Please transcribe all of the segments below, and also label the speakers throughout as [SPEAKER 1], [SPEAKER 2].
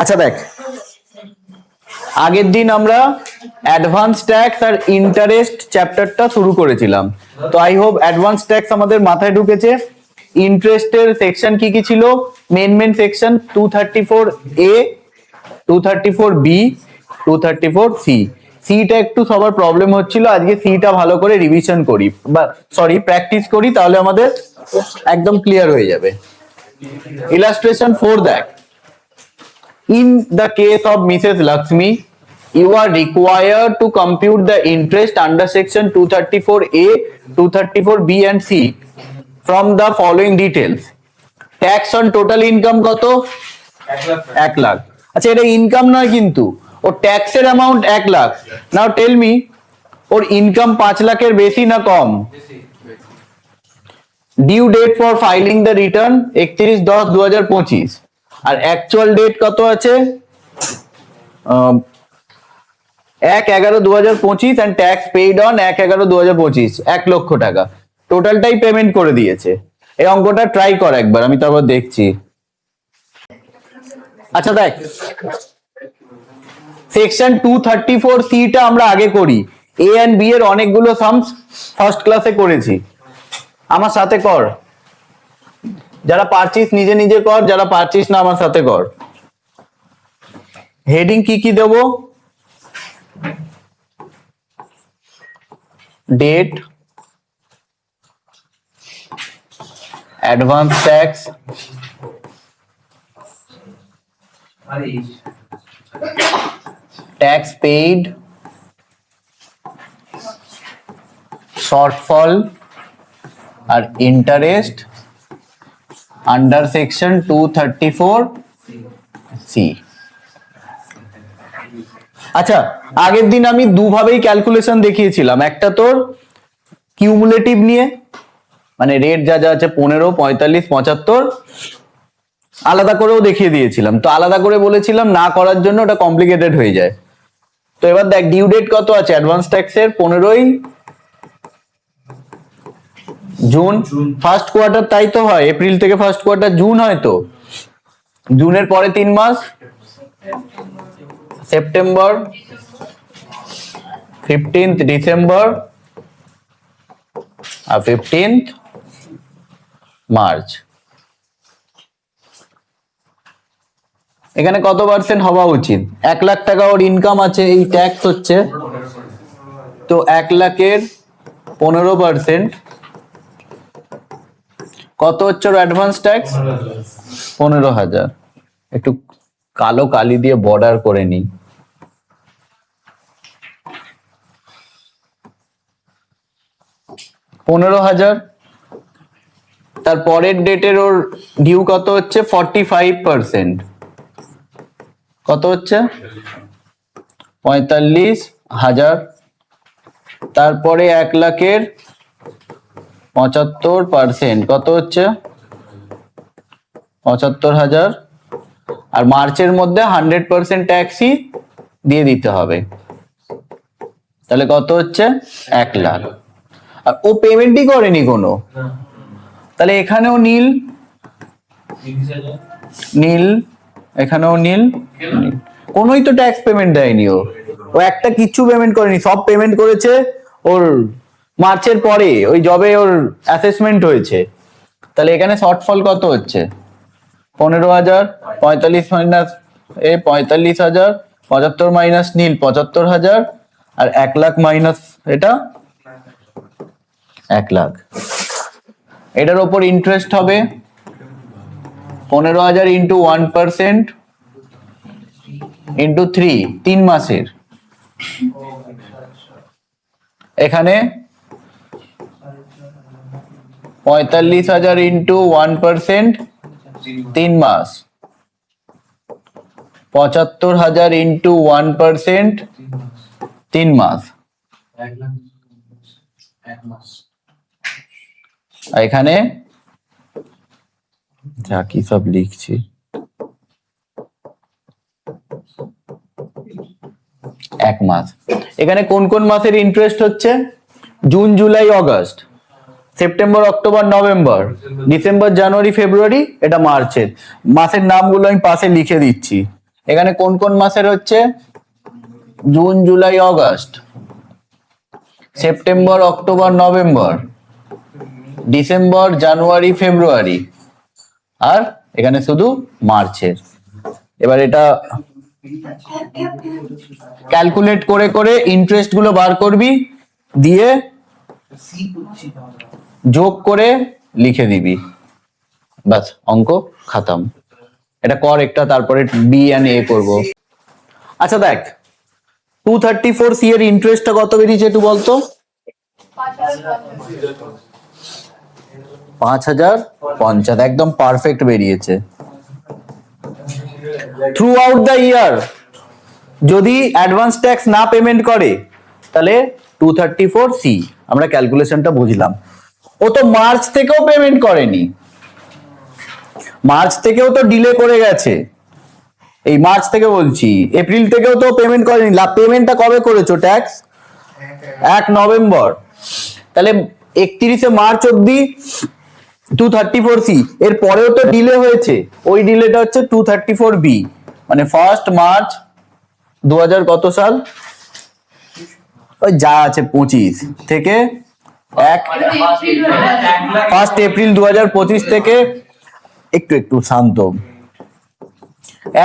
[SPEAKER 1] আচ্ছা দেখ, আগের দিন আমরা অ্যাডভান্স ট্যাক্স আর ইন্টারেস্ট চ্যাপ্টারটা শুরু করেছিলাম। তো আই হোপ অ্যাডভান্স ট্যাক্স আমাদের মাথায় ঢুকেছে। ইন্টারেস্টের সেকশন কি কি ছিল? Main section 234A, 234B, 234C। সিটা একটু সবার প্রবলেম হচ্ছিল, আজকে সিটা ভালো করে রিভিশন করি, বা সরি প্র্যাকটিস করি, তাহলে আমাদের একদম ক্লিয়ার হয়ে যাবে। ইলাস্ট্রেশন 4 দেখ। In the case of Mrs. Lakshmi, you are required to compute the interest under section 234A, 234B and C from the following details. Tax on total income কত? 1 লাখ। আচ্ছা, এটা ইনকাম নয় কিন্তু, ওর ট্যাক্সের amount 1 lakh. Now tell me, ওর income 5 লাখের বেশি না কম? Due date for filing the return 31/10/2025, আর অ্যাকচুয়াল ডেট কত আছে? 1/11/2025 and tax paid on 1/11/2025, 1 লক্ষ টাকা টোটালটাই পেমেন্ট করে দিয়েছে। এই অঙ্কটা ট্রাই কর একবার, আমি তারপর দেখছি। আচ্ছা দেখ, সেকশন 234C টা আমরা আগে করি। এ এন্ড বি এর অনেকগুলো সামস ফার্স্ট ক্লাসে করেছি, আমার সাথে কর। যারা পারছিস নিজে নিজে কর, যারা পারছিস না আমার সাথে কর। হেডিং কি কি দেব? Date, advance tax, tax paid, shortfall আর ইন্টারেস্ট আন্ডার সেকশন 234C। আচ্ছা, আগের দিন আমি দুভাবেই ক্যালকুলেশন দেখিয়েছিলাম। একটা তোর কিউমুলেটিভ নিয়ে, মানে রেট যা যা আছে 15, 45, 75 আলাদা করেও দেখিয়ে দিয়েছিলাম। তো আলাদা করে বলেছিলাম না করার জন্য, ওটা কমপ্লিকেটেড হয়ে যায়। তো এবার দেখ, ডিউ ডেট কত আছে অ্যাডভান্স ট্যাক্সের? 15ই জুন। ফার্স্ট কোয়ার্টার তাই তো হয়, এপ্রিল থেকে ফার্স্ট কোয়ার্টার জুন হয়। তো জুনের পরে 3 মাস সেপ্টেম্বর, 15th ডিসেম্বর আর 15th মার্চ। এখানে কত পার্সেন্ট হওয়া উচিত? 1 লাখ টাকা ওর ইনকাম আছে, এই ট্যাক্স হচ্ছে, তো 1 লাখের 15% কত হচ্ছে ওর অ্যাডভান্স ট্যাক্স? 15,000। একটু কালো কালি দিয়ে বর্ডার করে নিই। $15,000। তার পরের ডেটের ওর ডিউ কত হচ্ছে? 45%। কত হচ্ছে? 45,000। তারপরে 1 লাখের 75% কত হচ্ছে? 75,000। আর মার্চের মধ্যে 100% ট্যাক্সই দিয়ে দিতে হবে, তাহলে কত হচ্ছে? 1 লাখ। আর ও পেমেন্টই করেনি কোনো, তাহলে এখানেও নীল নীল, এখানেও নীল, কোনোই তো ট্যাক্স পেমেন্ট দেয়নি। ও একটা কিচ্ছু পেমেন্ট করেনি, সব পেমেন্ট করেছে ওর মার্চের পরে, ওই জবে ওর অ্যাসেসমেন্ট হয়েছে। তাহলে এখানে শর্টফল কত হচ্ছে? 15,000, 45 মাইনাস 45,000, 75 মাইনাস নীল 75,000, আর 1 লাখ মাইনাস এটা 1 লাখ। এটার ওপর ইন্টারেস্ট হবে 15,000 ইন্টু 1% ইন্টু 3 মাসের। এখানে 45,000 ইন্টু 1% 3 মাস, 75,000 ইন্টু 1% 3 মাস, এখানে যা কি সব লিখছি 1 মাস। এখানে কোন কোন মাসের ইন্টারেস্ট হচ্ছে? June, July, August, September, October, November, December, জানুয়ারি, ফেব্রুয়ারি, এটা মার্চের। মাসের নামগুলো আমি পাশে লিখে দিচ্ছি। এখানে কোন কোন মাসের হচ্ছে? June, July, August, September, October, November, December, জানুয়ারি, ফেব্রুয়ারি, আর এখানে শুধু মার্চের। এবার এটা ক্যালকুলেট করে করে ইন্টারেস্ট গুলো বার করবি, দিয়ে যোগ করে লিখে দিবি, বাস অঙ্ক খাতাম। এটা কর একটা, তারপরে বি এন্ড এ করবো। আচ্ছা দেখ, 234C এর ইন্টারেস্টটা কত বেরিয়েছে একটু বলতো? 5050, একদম পারফেক্ট বেরিয়েছে। থ্রু আউট দ্য ইয়ার যদি অ্যাডভান্স ট্যাক্স না পেমেন্ট করে তাহলে 234C। আমরা ক্যালকুলেশনটা বুঝলাম। ও তো মার্চ থেকেও পেমেন্ট করেনি, মার্চ থেকেও তো ডিলে করে গেছে। এই মার্চ থেকে বলছি, এপ্রিল থেকেও তো পেমেন্ট করেনি। পেমেন্টটা কবে করেছো ট্যাক্স? 1 নভেম্বর। তাহলে 31শে মার্চ অব্দি 234C, এর পরেও তো ডিলে হয়েছে, ওই ডিলেটা হচ্ছে 234B। মানে 1 মার্চ 2000 কত সাল, ওই যা আছে 25 থেকে 1 এপ্রিল 2025 থেকে একটু একটু শান্ত,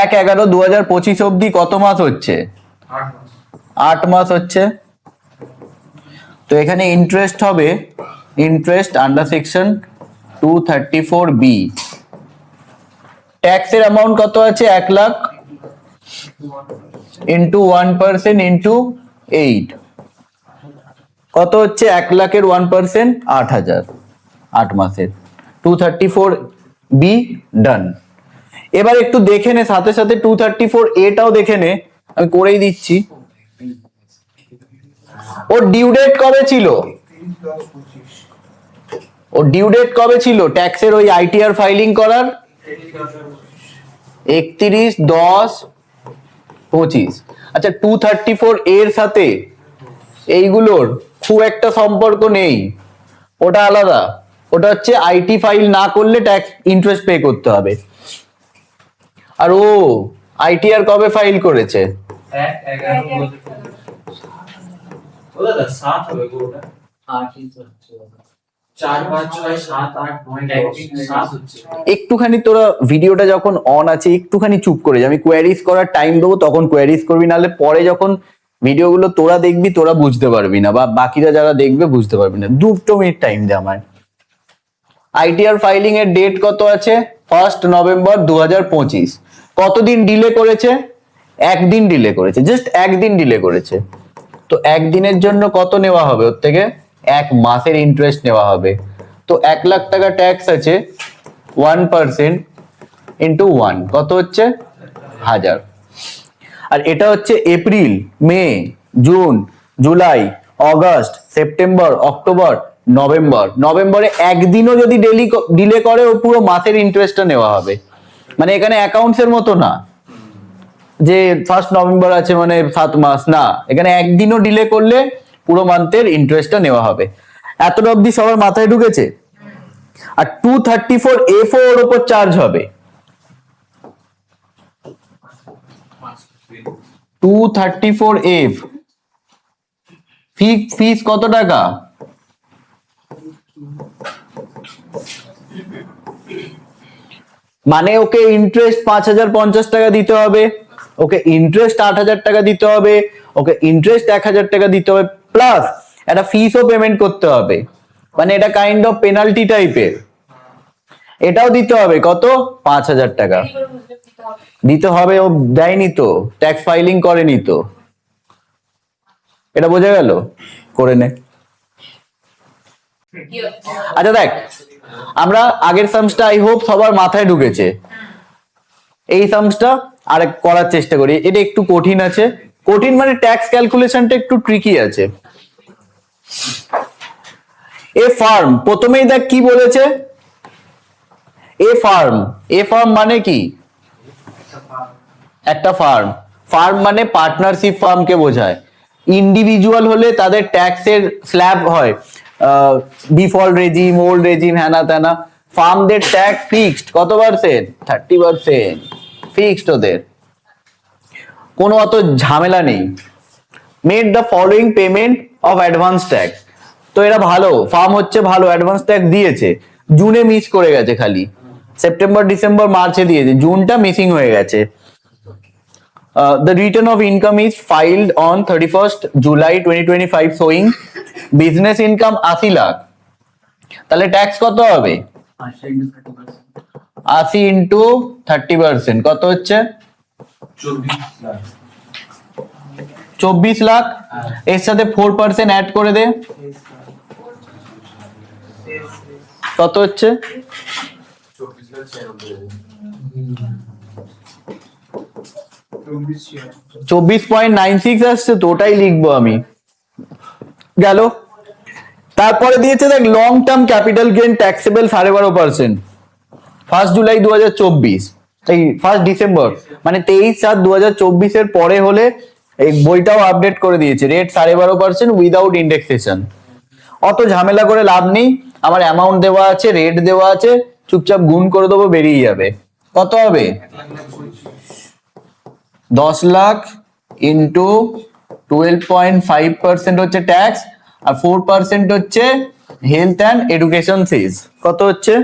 [SPEAKER 1] 1/11/2025 অব্দি কত মাস হচ্ছে? 8 মাস হচ্ছে। তো এখানে ইন্টারেস্ট হবে, ইন্টারেস্ট আন্ডার সেকশন 234B। ট্যাক্সের অ্যামাউন্ট কত আছে? 1 লাখ ইন্টু 1% ইন্টু 8, কত হচ্ছে? 1 লাখের 1% 8,000, 8 মাসের। 234B ডান। এবার একটু দেখে নে, সাথে সাথে 234A-টাও দেখে নে, আমি করেই দিচ্ছি। ওর ডিউ ডেট কবে ছিল? ওর ডিউ ডেট কবে ছিল ট্যাক্সের ওই আইটিআর ফাইলিং করার? 31/10/25। আচ্ছা, 234A এর সাথে এইগুলোর খুব একটা সম্পর্ক নেই, ওটা আলাদা। ওটা হচ্ছে আইটি ফাইল না করলে ট্যাক্স ইন্টারেস্ট পে করতে হবে। আর ও আইটিআর কবে ফাইল করেছে? 1 একটুখানি তোরা ভিডিওটা যখন অন আছে একটুখানি চুপ করে যা, আমি কোয়ারিজ করার টাইম দেবো, তখন কোয়ারিজ করবি, নাহলে পরে যখন ভিডিওগুলো তোরা দেখবি তোরা বুঝতে পারবি না, বা বাকিরা যারা দেখবে বুঝতে পারবি না। 2 মিনিট টাইম দে আমায়। আইটিআর ফাইলিং এর ডেট কত আছে? 1 নভেম্বর 2025। কতদিন ডিলে করেছে? 1 দিন ডিলে করেছে, জাস্ট 1 দিন ডিলে করেছে। তো 1 দিনের জন্য কত নেওয়া হবে ওর থেকে? 1 মাসের ইন্টারেস্ট নেওয়া হবে। তো 1 লাখ টাকা ট্যাক্স আছে, 1% ইন্টু 1 কত হচ্ছে? 1000। আর এটা হচ্ছে April, May, June, July, August, September, October, November. নভেম্বরে 1 দিনও যদি ডিলে করে ও পুরো মাসের ইন্টারেস্টটা নেওয়া হবে। মানে এখানে অ্যাকাউন্টস এর মতো না যে 1 নভেম্বর আছে মানে 7 মাস, না, এখানে 1 দিনও ডিলে করলে পুরো মান্থের ইন্টারেস্টটা নেওয়া হবে। এতটা অবধি সবার মাথায় ঢুকেছে? আর 234F ওর উপর চার্জ হবে। 234F ফিস কত টাকা? মানে ওকে ইন্টারেস্ট 5050 টাকা দিতে হবে, ওকে ইন্টারেস্ট 8000 টাকা দিতে হবে, ওকে ইন্টারেস্ট 1000 টাকা দিতে হবে, প্লাস একটা ফিসও পেমেন্ট করতে হবে। মানে এটা কাইন্ড অফ পেনাল্টি টাইপের। এটাও দিতে হবে কত? 5000 টাকা দিতে হবে। ও দেয়নি তো, ট্যাক্স ফাইলিং করেনি তো। এটা বোঝা গেল? করে নে। আচ্ছা দেখ, আমরা আগের সামসটা আই হোপ সবার মাথায় ঢুকেছে। এই সামসটা আর করার চেষ্টা করি, এটা একটু কঠিন আছে। কঠিন মানে ট্যাক্স ক্যালকুলেশনটা একটু ট্রিকি আছে। এ ফার্ম, প্রথমেই দেখ কি বলেছে, এ ফার্ম। এ ফার্ম মানে কি? একটা ফার্ম। ফার্ম মানে পার্টনারশিপ ফার্মকে বোঝায়। ইন্ডিভিজুয়াল হলে তাদের ট্যাক্সের স্ল্যাব হয় ডিফল্ট রেজিম, ওল্ড রেজিম, হ্যানা ত্যানা। ফার্মদের ট্যাক্স ফিক্সড কত পার্সেন্ট? 30%, ফিক্সড ওদের, কোনো অত ঝামেলা নেই। Made the following payment of advance tax. তো এরা ভালো, ফার্ম হচ্ছে ভালো, অ্যাডভান্স ট্যাক্স দিয়েছে, জুনে মিস করে গেছে, খালি সেপ্টেম্বর ডিসেম্বর মার্চে দিয়েছে, জুনটা মিসিং হয়ে গেছে। The return of income is filed on 31st July 2025 showing business income 80 lakh. তাহলে ট্যাক্স কত হবে? 80 ইন্টু 30% কত হচ্ছে? 24 লাখ। এর সাথে 4% অ্যাড করে দে, কত হচ্ছে? 24.96 আসছে, তো ওটাই লিখবো আমি। গেল। তারপরে দিয়েছে দেখ, long term capital gain taxable 12.5%, 1 July 2024, এই 1 ডিসেম্বর, মানে 23/7/2024 এর পরে হলে এই বইটাও আপডেট করে দিয়েছে, রেট 12.5% উইদাউট ইন্ডেক্সেশন। অত ঝামেলা করে লাভ নেই, আমার অ্যামাউন্ট দেওয়া আছে, রেট দেওয়া আছে, চুপচাপ গুণ করে দেবো, বেরিয়ে যাবে। কত হবে? 10 লাখ ইন্টু 12.5% হচ্ছে ট্যাক্স, আর 4% হচ্ছে হেলথ অ্যান্ড এডুকেশন ফিস। কত হচ্ছে?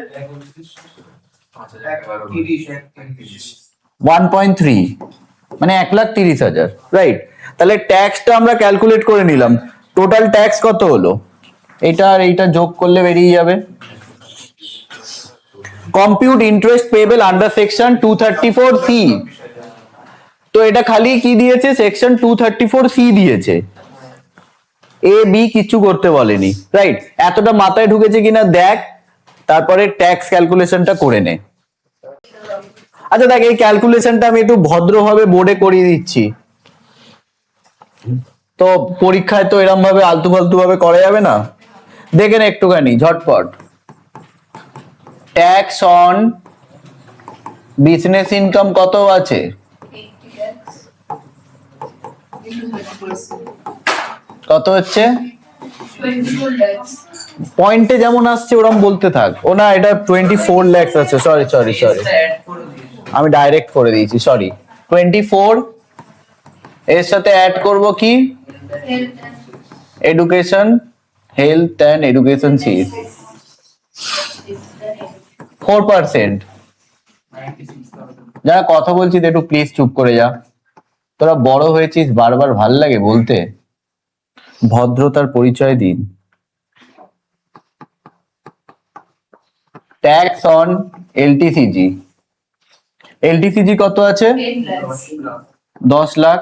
[SPEAKER 1] 1.3, মানে 1,30,000, রাইট? তাহলে ট্যাক্সটা আমরা ক্যালকুলেট করে নিলাম, টোটাল ট্যাক্স কত হলো, এটা আর এইটা যোগ করলে বেরিয়ে যাবে। Compute interest payable under section 234C। তো এটা খালি কি দিয়েছে? সেকশন 234C দিয়েছে, এ বি কিছু করতে বলেনি, রাইট? এতটা মাথায় ঢুকেছে কিনা দেখ, তারপরে ট্যাক্স ক্যালকুলেশনটা করে নে। আচ্ছা দেখ, এই ক্যালকুলেশনটা আমি একটু ভদ্রভাবে বোর্ডে করিয়ে দিচ্ছি, তো পরীক্ষায় তো এরম ভাবে আলতু ফালতু ভাবে করা যাবে না। দেখেন একটুখানি ঝটপট, ট্যাক্স অন বিজনেস ইনকাম কত আছে? কত হচ্ছে? পয়েন্টে যেমন আসছে ওরকম বলতে থাক। ও না, এটা 24 লাখ আছে, সরি সরি সরি, আমি ডাইরেক্ট করে দিয়েছি, সরি। 24 এর সাথে অ্যাড করব কি? এডুকেশন, হেলথ অ্যান্ড এডুকেশন ফিস 4%। যারা কথা বলছিস একটু প্লিজ চুপ করে যা, তোরা বড় হয়েছিস, বারবার ভাল লাগে বলতে, ভদ্রতার পরিচয় দিন। ট্যাক্স অন এলটিসিজি, এলটিসিজি কত আছে? 10 লাখ,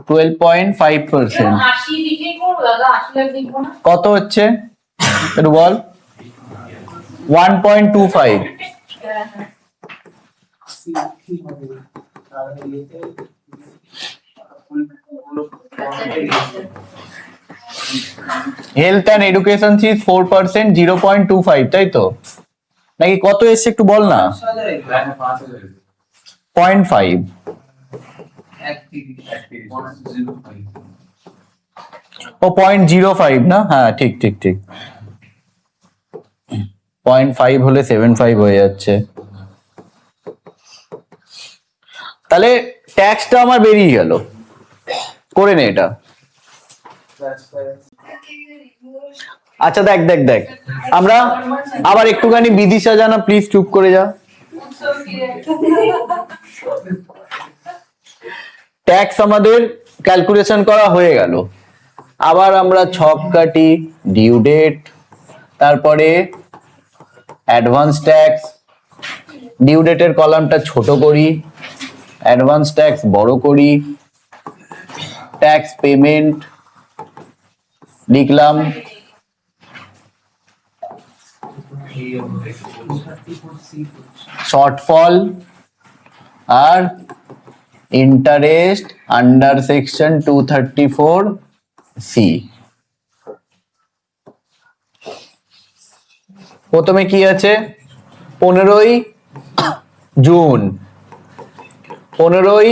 [SPEAKER 1] 12.5%, কত হচ্ছে একটু বল? 1.25। হেলথ অ্যান্ড এডুকেশন ফিস 4%, 0.25, তাই তো? নাকি কত এসছে একটু বল না? 0.5, ও 0.05 না? হ্যাঁ ঠিক ঠিক ঠিক, 0.5 হলে 7.5 হয়ে যাচ্ছে। তাহলে ট্যাক্সটা আমার বেরিয়ে গেল, করে নে এটা। আচ্ছা দেখ দেখ দেখ, আমরা আবার একটুখানি বিদিশা জানা, প্লিজ চুপ করে যা। ট্যাক্স আমাদের ক্যালকুলেশন করা হয়ে গেল, আবার আমরা ছক কাটি, ডিউ ডেট, তারপরে অ্যাডভান্স ট্যাক্স, ডিউ ডেটের কলামটা ছোট করি, অ্যাডভান্স ট্যাক্স বড় করি, ট্যাক্স পেমেন্ট লিখলাম, শর্টফল আর ইন্টারেস্ট আন্ডার সেকশন 234C। প্রথমে কি আছে? 15ই জুন, 15ই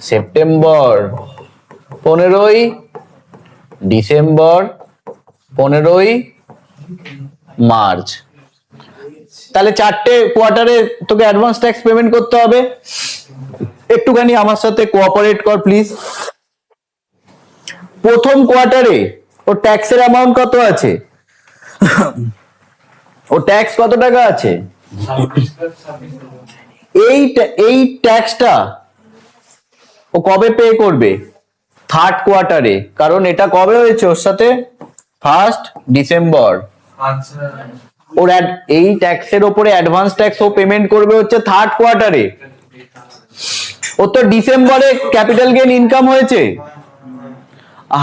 [SPEAKER 1] সেপ্টেম্বর, 15ই ডিসেম্বর, 15ই মার্চ। তাহলে 4টে কোয়ার্টারে তোকে অ্যাডভান্স ট্যাক্স পেমেন্ট করতে হবে। একটুখানি আমার সাথে কোঅপারেট কর প্লিজ। প্রথম কোয়ার্টারে ও ট্যাক্সের অ্যামাউন্ট কত আছে? ও ট্যাক্স কত টাকা আছে? এই ট্যাক্সটা ও কবে পে করবে? থার্ড কোয়ার্টারে। কারণ এটা কবে হয়েছে ওর সাথে? 1 ডিসেম্বর। ওর এই ট্যাক্সের উপরে অ্যাডভান্স ট্যাক্স ও পেমেন্ট করবে হচ্ছে থার্ড কোয়ার্টারে। ও তো ডিসেম্বরে ক্যাপিটাল গেইন ইনকাম হয়েছে।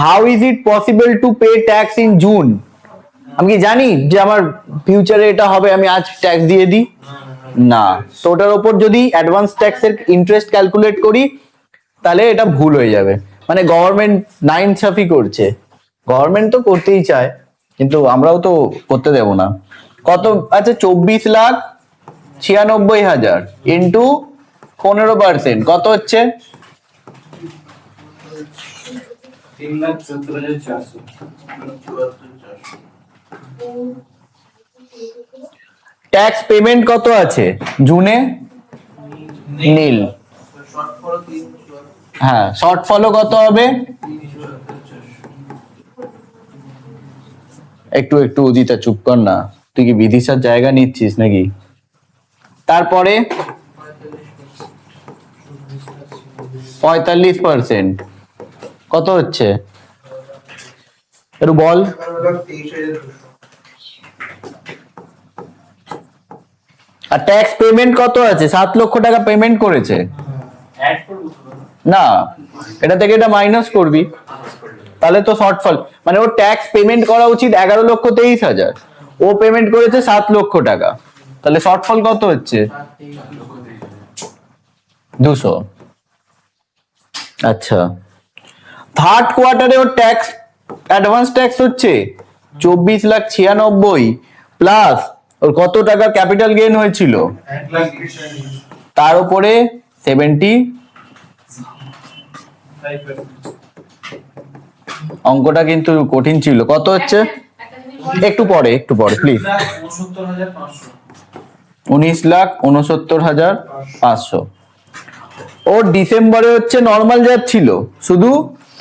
[SPEAKER 1] How is it possible to pay tax in June? আমি কি জানি যে আমার ফিউচারে এটা হবে, আমি আজ ট্যাক্স দিয়ে দিই? না। তো ওটার উপর যদি অ্যাডভান্স ট্যাক্সের ইন্টারেস্ট ক্যালকুলেট করি তাহলে এটা ভুল হয়ে যাবে। মানে গভর্নমেন্ট নাইনসাফি করছে। গভর্নমেন্ট তো করতেই চায়, কিন্তু আমরাও তো করতে দেব না। কত? আচ্ছা, 24,96,000 ইন্টু 15% কত হচ্ছে?
[SPEAKER 2] 3,14,400।
[SPEAKER 1] ট্যাক্স পেমেন্ট কত আছে জুনে? নীল। হ্যাঁ, শর্টফলও কত হবে? একটু একটু উদিতা চুপ কর না, তুই কি বিদিশার জায়গা নিচ্ছিস নাকি? তারপরে 45% কত হচ্ছে একটু বল। আর ট্যাক্স পেমেন্ট কত আছে? 7 লক্ষ টাকা পেমেন্ট করেছে। না, এটা থেকে এটা মাইনাস করবি, তাহলে তো শর্টফল। মানে ওর ট্যাক্স পেমেন্ট করা উচিত 11,23,000, ও পেমেন্ট করেছে 7 লক্ষ টাকা, তাহলে শর্টফল কত হচ্ছে? 200। আচ্ছা, থার্ড কোয়ার্টারে ওর ট্যাক্স অ্যাডভান্স ট্যাক্স হচ্ছে 24,96,000 প্লাস ওর কত টাকা ক্যাপিটাল গেইন হয়েছিল? তার উপরে 70। অঙ্কটা কিন্তু কঠিন ছিল। কত হচ্ছে? একটু পরে প্লিজ। 19,69,500। ওর ডিসেম্বরে হচ্ছে নর্মাল যাচ্ছিল, শুধু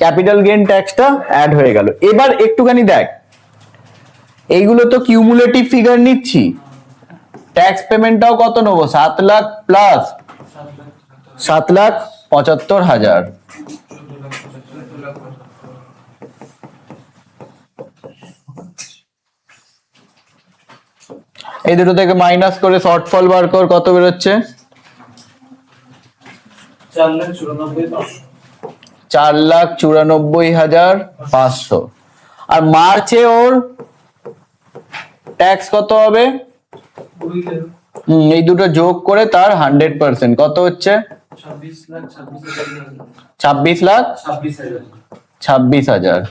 [SPEAKER 1] ক্যাপিটাল গেইন ট্যাক্সটা অ্যাড হয়ে গেল। এবার একটুখানি দেখ, এইগুলো তো কিউমুলেটিভ ফিগার নিচ্ছি। ট্যাক্স পেমেন্টটাও কত নেবো? 7 লাখ প্লাস 7,75,000। এই দুটো থেকে মাইনাস করে শর্টফল বার কর, কত বেরোচ্ছে? 4,94,500। আর মার্চে ওর ট্যাক্স কত হবে? এই দুটো যোগ করে তার 100% কত হচ্ছে? 26,26,000।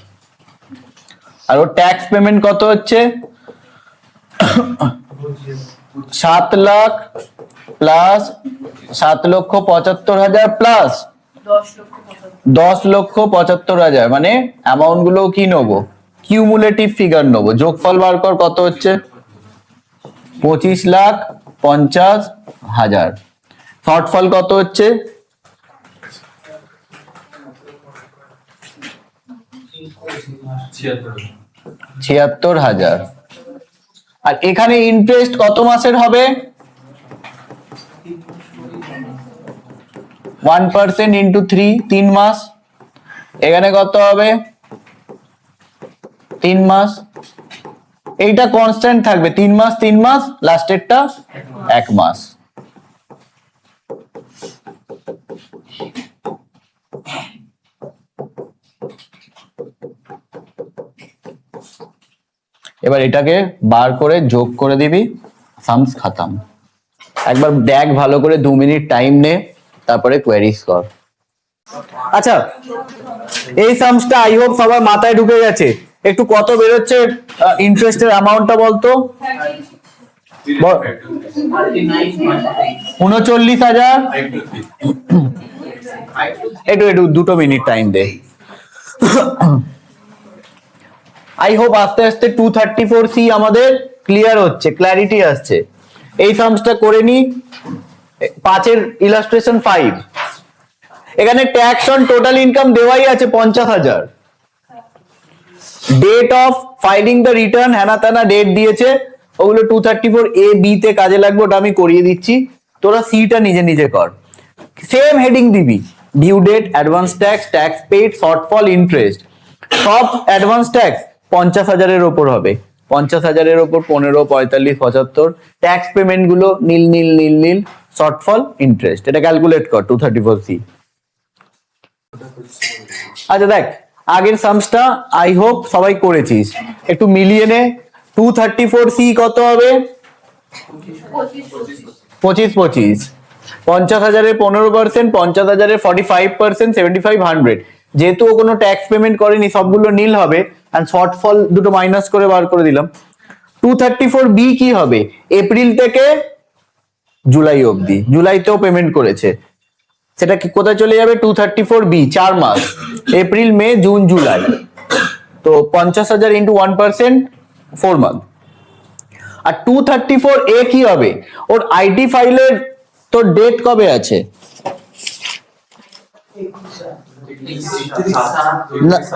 [SPEAKER 1] আর ওর ট্যাক্স পেমেন্ট কত হচ্ছে? 7 লাখ প্লাস 7,75,000 প্লাস 10,75,000। মানে অ্যামাউন্ট গুলো কি নেবো? কিউমুলেটিভ ফিগার নেবো। যোগফল বার কর, কত হচ্ছে? 25,50,000। শর্টফল কত হচ্ছে? 76,000। আর এখানে ইন্টারেস্ট কত মাসের হবে? 1% ইন্টু 3 মাস। এখানে কত হবে? 3 মাস। এইটা কনস্ট্যান্ট থাকবে, 3 মাস 3 মাস, লাস্টেরটা 1 মাস। এবার এটাকে বার করে যোগ করে দিবি, সামস খতম। একবার দেখ ভালো করে, 2 মিনিট টাইম নে, তারপরে কোয়েরিজ কর। আচ্ছা, এই সামসটা আই হোপ সবার মাথায় ঢুকে গেছে। একটু কত বেরোচ্ছে ইন্টারেস্টের অ্যামাউন্টটা বলতো? 39,000। একটু 2 মিনিট টাইম দে। আই হোপ আস্তে আস্তে 234C আমাদের ক্লিয়ার হচ্ছে, ক্ল্যারিটি আসছে। এই সামসটা করে নি। 5 ইলাস্ট্রেশন 5, এখানে ট্যাক্স অন টোটাল ইনকাম দেওয়াই আছে 50,000। Date of filing the return হ্যানা ত্যানা ডেট দিয়েছে, ওগুলো 234A-B তে কাজে লাগবে, ওটা আমি করিয়ে দিচ্ছি। তোরা সিটা নিজে নিজে কর। সেম হেডিং দিবি, due date, advance tax, tax paid, shortfall, interest. সব অ্যাডভান্স ট্যাক্স 50,000-এর ওপর হবে। 50,000-এর ওপর 15, 45, 75 ট্যাক্স পেমেন্ট গুলো নীল নীল নীল নীল, শর্টফল, ইন্টারেস্ট। এটা ক্যালকুলেট কর 234C। আচ্ছা দেখ, আগের সামসটা আই হোপ সবাই করেছিস, একটু মিলিয়ে নে। 234C কত হবে? 25, 50,000-এর 15%, 50,000-এর 45%, 75, 100। যেহেতু ও কোনো ট্যাক্স পেমেন্ট করেনি, সবগুলো নীল হবে, আর শর্টফল দুটো মাইনাস করে বার করে দিলাম। 234B কি হবে? এপ্রিল থেকে জুলাই অবধি, জুলাইতেও পেমেন্ট করেছে, সেটা কি কোথায় চলে যাবে? 234B, 4 মাস, এপ্রিল, মে, জুন, জুলাই। তো 50,000 ইন্টু 1%, 4 মান্থ। আর 234A কি হবে? ওর আইটি ফাইলের তোর ডেট কবে আছে?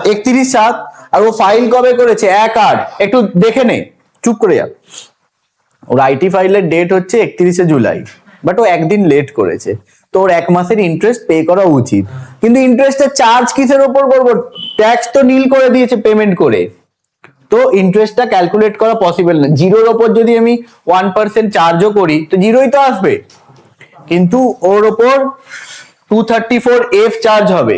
[SPEAKER 1] 31/7। আর ও ফাইল কবে করেছে? 1/8। একটু দেখে নে, চুপ করে যা। ওর আইটি ফাইলের ডেট হচ্ছে 31শে জুলাই, বাট ও একদিন লেট করেছে, তো ওর 1 মাসের ইন্টারেস্ট পে করা উচিত। কিন্তু ইন্টারেস্টের চার্জ কিসের উপর করবো? ট্যাক্স তো নীল করে দিয়েছে পেমেন্ট করে, তো ইন্টারেস্টটা ক্যালকুলেট করা পসিবল না। জিরোর ওপর যদি আমি 1% চার্জও করি তো জিরোই তো আসবে, কিন্তু ওর ওপর 234F চার্জ হবে।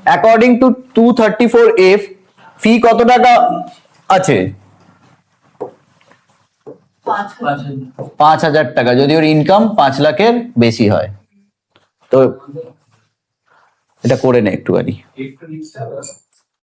[SPEAKER 1] অ্যাকর্ডিং টু 234F ফি কত টাকা আছে? 5,000 টাকা, যদি ওর ইনকাম 5 লাখের বেশি হয়। তো এটা করে নে একটুখানি।